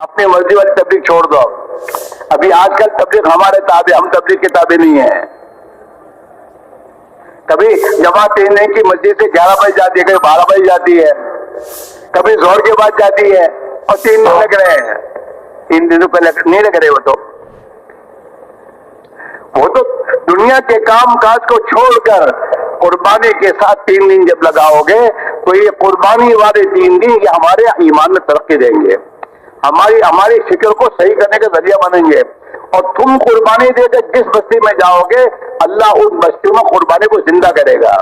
اپنی مرضی والی تبلیغ چھوڑ دو. ابھی آج کل تبلیغ ہمارے تابع، ہم تبلیغ کے تابع نہیں ہیں. کبھی جماعت 3 دن کی مسجد سے 11 بجے جاتی ہے، کبھی 12 بجے جاتی ہے، کبھی زہر کے بعد جاتی ہے، اور 3 دن لگ رہے ہیں. 3 دنوں پہلے نہیں لگ رہے. وہ تو دنیا کے کام کاج کو چھوڑ کر قربانی کے ساتھ 3 دن جب لگاؤ گے تو یہ قربانی والے 3 دن یہ ہمارے ایمان میں ترقی دیں گے، ہماری فکر کو صحیح کرنے کا ذریعہ بنیں گے. اور تم قربانی دے کر جس بستی میں جاؤ گے اللہ اس بستی میں قربانی کو زندہ کرے گا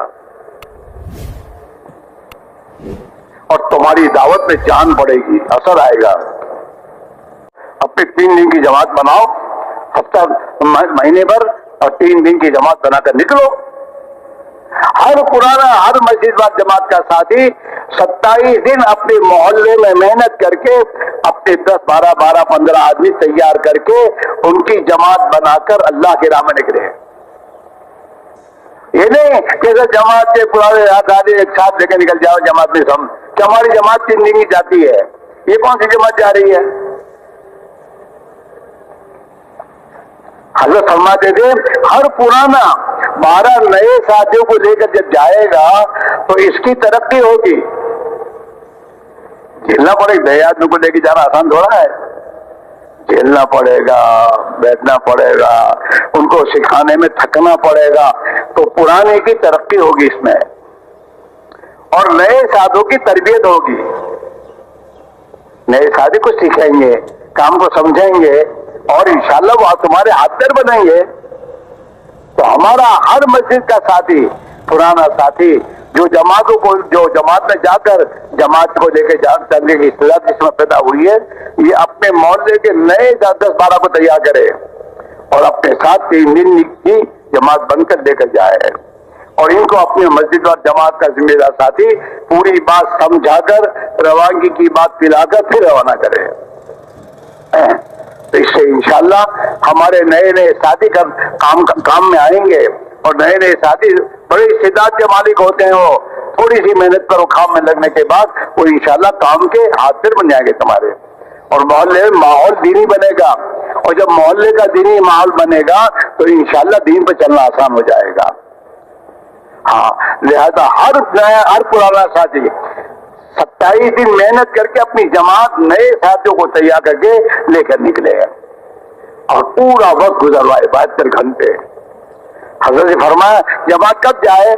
اور تمہاری دعوت میں جان پڑے گی، اثر آئے گا. اپنے 3 دن کی جماعت بناؤ، ہفتہ مہینے بھر، اور 3 دن کی جماعت بنا کر نکلو. ہر مسجد وال جماعت کا ساتھی 27 دن اپنے محلے میں محنت کر کے اپنے 10 12 15 آدمی تیار کر کے ان کی جماعت بنا کر اللہ کی راہ میں نکلے. یہ نہیں کہ جماعت کے پرانے آدھے ایک ساتھ لے کے نکل جاؤ جماعت میں سم کہ ہماری جماعت 3 دن کی جاتی ہے. یہ کون سی جماعت جا رہی ہے؟ حضرت فرماتے تھے ہر پرانا 12 نئے ساتھیوں کو لے کر جب جائے گا تو اس کی ترقی ہوگی. جھیلنا پڑے گا، 2 آدمی کو لے کے جانا آسان تھوڑا ہے. جھیلنا پڑے گا، بیٹھنا پڑے گا، ان کو سکھانے میں تھکنا پڑے گا. تو پرانے کی ترقی ہوگی اس میں، اور نئے ساتھوں کی تربیت ہوگی. نئے ساتھی کو سکھائیں گے، کام کو سمجھیں گے، اور انشاءاللہ وہ تمہارے ہاتھ بنیں گے. تو ہمارا ہر مسجد کا ساتھی، پرانا ساتھی جو جماعت میں جا کر جماعت کو لے کے چلنے کی اصطلاح جس میں پیدا ہوئی ہے، یہ اپنے محلے کے نئے 10 12 کو تیار کرے اور اپنے ساتھ 3 دن کی جماعت بن کر لے کر جائے، اور ان کو اپنی مسجد اور جماعت کا ذمہ دار ساتھی پوری بات سمجھا کر روانگی کی بات پلا کر پھر روانہ کرے. تو اس سے انشاءاللہ ہمارے نئے ساتھی کام میں آئیں گے، اور نئے ساتھی بڑے استعداد کے مالک ہوتے ہیں. وہ تھوڑی سی محنت پر وہ کام میں لگنے کے بعد وہ انشاءاللہ کام کے حاضر بن جائیں گے تمہارے، اور محلے میں ماحول دینی بنے گا. اور جب محلے کا دینی ماحول بنے گا تو انشاءاللہ دین پہ چلنا آسان ہو جائے گا. ہاں، لہذا ہر پرانا ساتھی 27 دن محنت کر کے اپنی جماعت نئے ساتھیوں کو تیار کر کے لے کر نکلے، اور پورا وقت گزروائے 72 گھنٹے. حضرت نے فرمایا جماعت کب جائے؟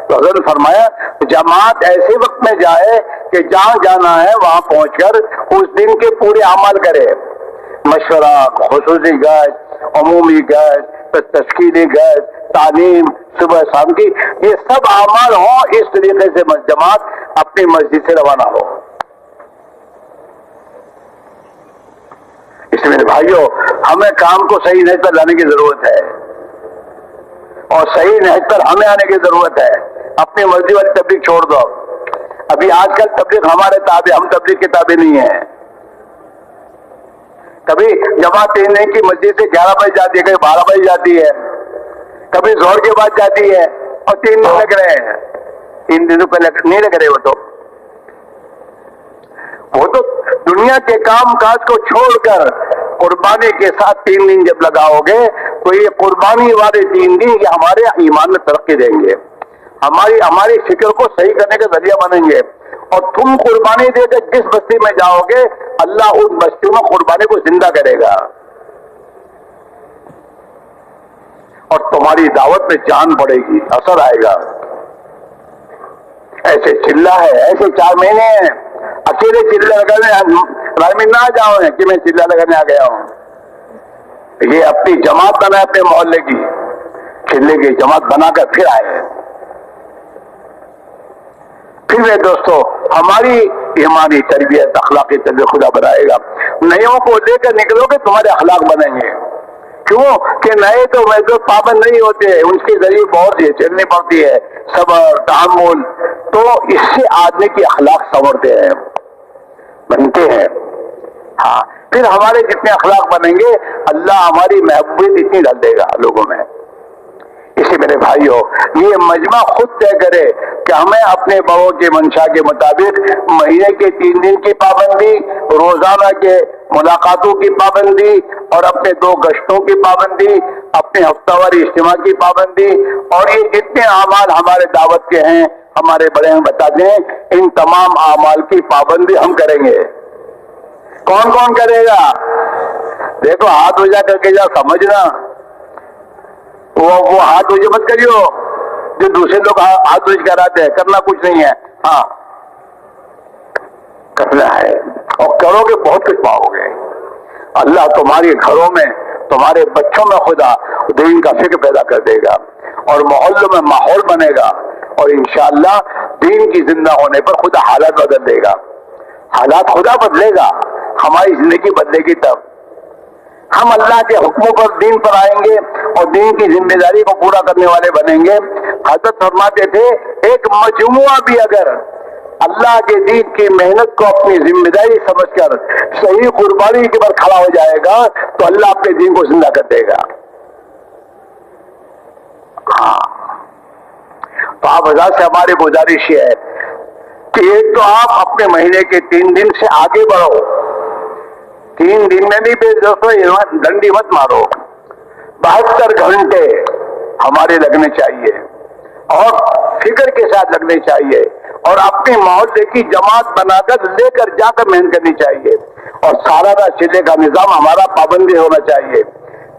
تو حضرت نے فرمایا جماعت ایسے وقت میں جائے کہ جہاں جانا ہے وہاں پہنچ کر اس دن کے پورے عمل کرے. مشورہ، خصوصی گشت، عمومی گشت، تشکیلی گشت، تعلیم، صبح شام کی، یہ سب اعمال ہوں. اس طریقے سے جماعت اپنی مسجد سے روانہ ہو. اس میں بھائیوں ہمیں کام کو صحیح نہج پر لانے کی ضرورت ہے، اور صحیح نہج پر ہمیں آنے کی ضرورت ہے. اپنی مرضی والی تبلیغ چھوڑ دو. ابھی آج کل تبلیغ ہمارے تابع، ہم تبلیغ کے تابع نہیں ہیں. کبھی جماعت 3 دن کی مسجد سے 11 بجے جاتی ہے، کبھی 12 بجے جاتی ہے، کبھی زہر کے بعد جاتی ہے، اور 3 دن لگ رہے ہیں. 3 دنوں پہلے نہیں لگ رہے. وہ تو دنیا کے کام کاج کو چھوڑ کر قربانی کے ساتھ 3 دن جب لگاؤ گے تو یہ قربانی والے 3 دن یہ ہمارے ایمان میں ترقی دیں گے، ہماری فکر کو صحیح کرنے کا ذریعہ بنیں گے. اور تم قربانی دے کر جس بستی میں جاؤ گے اللہ اس بستی میں قربانی کو زندہ کرے گا، اور تمہاری دعوت میں جان پڑے گی، اثر آئے گا. ایسے چلہ ہے، ایسے 4 مہینے ہیں، اکیلے چلہ لگانے رائے میں نہ جاؤ کہ میں چلہ لگانے آ گیا ہوں. یہ اپنی جماعت بنا، اپنے محلے کی چلے کی جماعت بنا کر پھر آئے. پھر میرے دوستو ہماری ایمانی تربیت، اخلاقی تربیت خدا بنائے گا. نئیوں کو لے کر نکلو گے تمہارے اخلاق بنیں گے. کیوں کہ نئے تو پابند نہیں ہوتے، ان کے ذریعے بہت چلنی پڑتی ہے، صبر، تحمل. تو اس سے آدمی کی اخلاق سنورتے ہیں، بنتے ہیں. ہاں، پھر ہمارے جتنے اخلاق بنیں گے اللہ ہماری محبوبیت اتنی ڈال دے گا لوگوں میں. اسی میرے بھائیوں یہ مجمع خود طے کرے کہ ہمیں اپنے بڑوں کے منشا کے مطابق مہینے کے 3 دن کی پابندی، روزانہ کے ملاقاتوں کی پابندی اور اپنے 2 گشتوں کی پابندی، اپنے ہفتہ واری اجتماع کی پابندی، اور یہ جتنے اعمال ہمارے دعوت کے ہیں ہمارے بڑے ہم بتا دیں، ان تمام اعمال کی پابندی ہم کریں گے۔ کون کون کرے گا؟ دیکھو ہاتھ اونچا کر کے جا سمجھنا، وہ ہاتھ اونچے مت کریو جو دوسرے لوگ ہاتھ اونچ کراتے ہیں، کرنا کچھ نہیں ہے، ہاں کرنا ہے، اور کرو گے بہت کچھ پاؤ گے۔ اللہ تمہارے گھروں میں، تمہارے بچوں میں خدا دین کا فکر پیدا کر دے گا، اور محلوں میں ماحول بنے گا، اور انشاءاللہ دین کی زندہ ہونے پر خدا حالات بدل دے گا۔ حالات خدا بدلے گا، ہماری زندگی بدلے گی تب ہم اللہ کے حکموں پر دین پر آئیں گے اور دین کی ذمہ داری کو پورا کرنے والے بنیں گے۔ حضرت فرماتے تھے ایک مجموعہ بھی اگر اللہ کے دین کی محنت کو اپنی ذمہ داری سمجھ کر صحیح قربانی کے پر کھڑا ہو جائے گا تو اللہ اپنے دین کو زندہ کر دے گا۔ ہاں تو آپ حضرات سے ہماری گزارش یہ ہے کہ ایک تو آپ اپنے مہینے کے 3 دن سے آگے بڑھو، 3 دن میں بھی بے دوستوں ڈنڈی مت مارو، 72 گھنٹے ہمارے لگنے چاہیے اور فکر کے ساتھ لگنے چاہیے، اور اپنے محلے کی جماعت بنا کر لے کر جا کر محنت کرنی چاہیے، اور سالانہ چلے کا نظام ہمارا پابندی ہونا چاہیے۔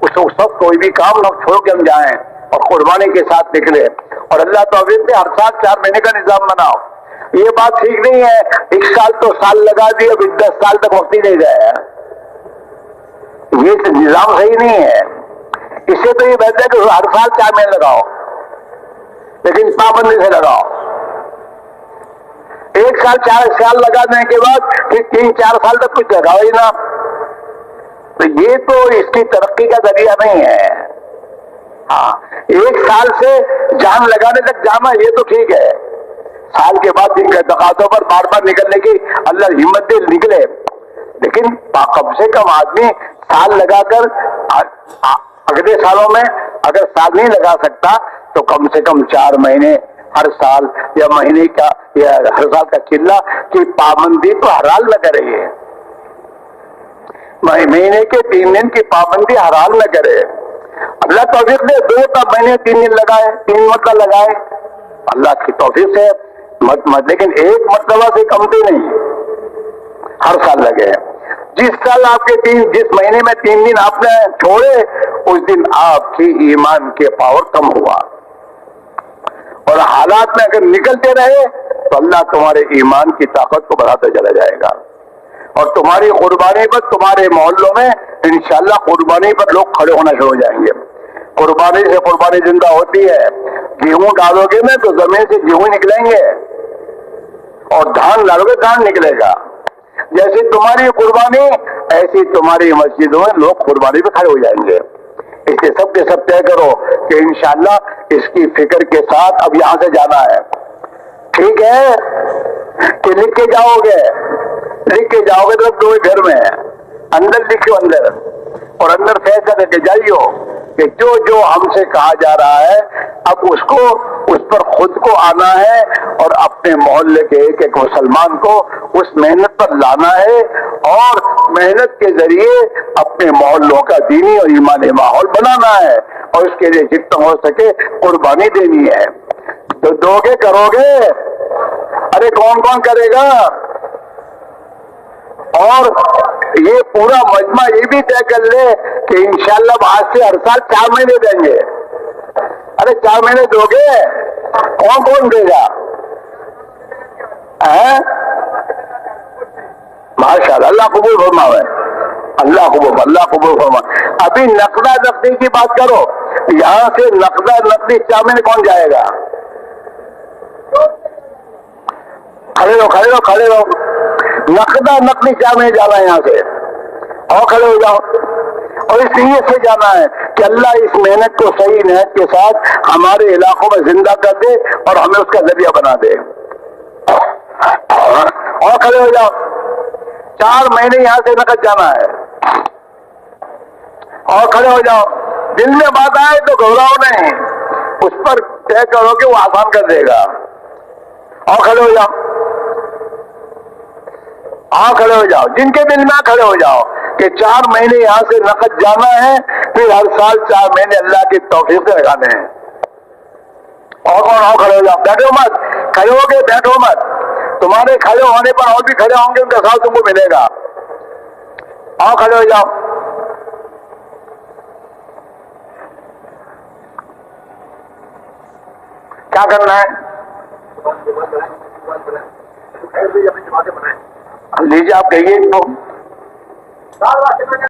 اس وقت کوئی بھی کام نہ چھوڑ کے ہم جائیں اور قربانی کے ساتھ نکلے، اور اللہ توفیق دے ہر سال 4 مہینے کا نظام بناؤ۔ یہ بات ٹھیک نہیں ہے 1 سال تو سال لگا دی، اب 10 سال تک وقت ہی نہیں گیا، یہ نظام صحیح نہیں ہے۔ اس سے تو یہ بہتر ہے کہ ہر سال 4 مہینے لگاؤ، لیکن پابندی سے لگاؤ۔ 1 سال 4 سال لگانے کے بعد پھر 3-4 سال تک کچھ لگاؤ ہی نہ، تو یہ تو اس کی ترقی کا ذریعہ نہیں ہے۔ ہاں 1 سال سے جان لگانے تک جانا یہ تو ٹھیک ہے، سال کے بعد ان کے تقاضوں پر بار بار نکلنے کی اللہ ہمت دے نکلے، لیکن کم سے کم آدمی سال لگا کر اگلے سالوں میں اگر سال نہیں لگا سکتا تو کم سے کم 4 مہینے ہر سال یا مہینے کا یا ہر سال کا چلہ کی پابندی تو ہر حال میں کرے، مہینے کے 3 دن کی پابندی ہر حال میں کرے۔ اللہ توفیق دے 2 مہینے 3 دن لگائے، 3 مرتبہ لگائے، اللہ کی توفیق سے لیکن 1 مرتبہ سے کمتی نہیں، ہر سال لگے۔ جس سال آپ کے جس مہینے میں 3 دن آپ نے چھوڑے اس دن آپ کی ایمان کے پاور کم ہوا، اور حالات میں اگر نکلتے رہے تو اللہ تمہارے ایمان کی طاقت کو بڑھاتا چلا جائے گا، اور تمہاری قربانی پر تمہارے محلوں میں انشاءاللہ قربانی پر لوگ کھڑے ہونا شروع ہو جائیں گے۔ قربانی سے قربانی زندہ ہوتی ہے، گیہوں ڈالو گے میں تو زمین سے گیہوں نکلیں گے، اور دھان ڈالو گے دھان نکلے گا۔ جیسی تمہاری قربانی ایسی تمہاری مسجدوں میں لوگ قربانی پہ کھڑے ہو جائیں گے۔ اس کے سب طے کرو کہ انشاءاللہ اس کی فکر کے ساتھ اب یہاں سے جانا ہے، ٹھیک ہے کہ لکھ کے جاؤ گے تو دو گھر میں اندر لکھو، اندر اور اندر فیصلہ کر کے جائیو کہ جو ہم سے کہا جا رہا ہے اب اس پر خود کو آنا ہے، اور اپنے محلے کے ایک مسلمان کو اس محنت پر لانا ہے، اور محنت کے ذریعے اپنے محلوں کا دینی اور ایمانی ماحول بنانا ہے، اور اس کے لیے جتنا ہو سکے قربانی دینی ہے۔ تو دو گے کرو گے؟ ارے کون کرے گا؟ اور یہ پورا مجمع یہ بھی طے کر لے کہ انشاءاللہ آج سے ہر سال 4 مہینے دیں گے۔ ارے 4 مہینے دو گے؟ کون دے گا؟ ماشاءاللہ، اللہ قبول فرمائے، اللہ قبول فرمائے۔ ابھی نقدہ نقدی کی بات کرو، یہاں سے نقدہ نقدی 4 مہینے کون جائے گا؟ کھڑے رہو، نقدہ نقدی 4 مہینے جانا ہے یہاں سے، اور کھڑے ہو جاؤ، اور اس نیت سے جانا ہے کہ اللہ اس محنت کو صحیح نیت کے ساتھ ہمارے علاقوں میں زندہ کر دے اور ہمیں اس کا ذریعہ بنا دے۔ اور کھڑے ہو جاؤ، 4 مہینے یہاں سے نقد جانا ہے، اور کھڑے ہو جاؤ۔ دل میں بات آئے تو گھبراؤ نہیں، اس پر طے کرو کہ وہ آسان کر دے گا۔ اور کھڑے ہو جاؤ، جن کے دل میں کھڑے ہو جاؤ، کہ 4 مہینے یہاں سے نقد جانا ہے، پھر ہر سال 4 مہینے اللہ کی توفیق سے لگانے ہیں۔ اور کون اور کھڑے ہو جاؤ، بیٹھو مت، کھڑے ہو کے بیٹھو مت، تمہارے کھڑے ہونے پر اور بھی کھڑے ہوں گے، ان کا ساتھ تم کو ملے گا۔ اور کھڑے ہو جاؤ۔ کیا کرنا ہے؟ لیجیے آپ کہیے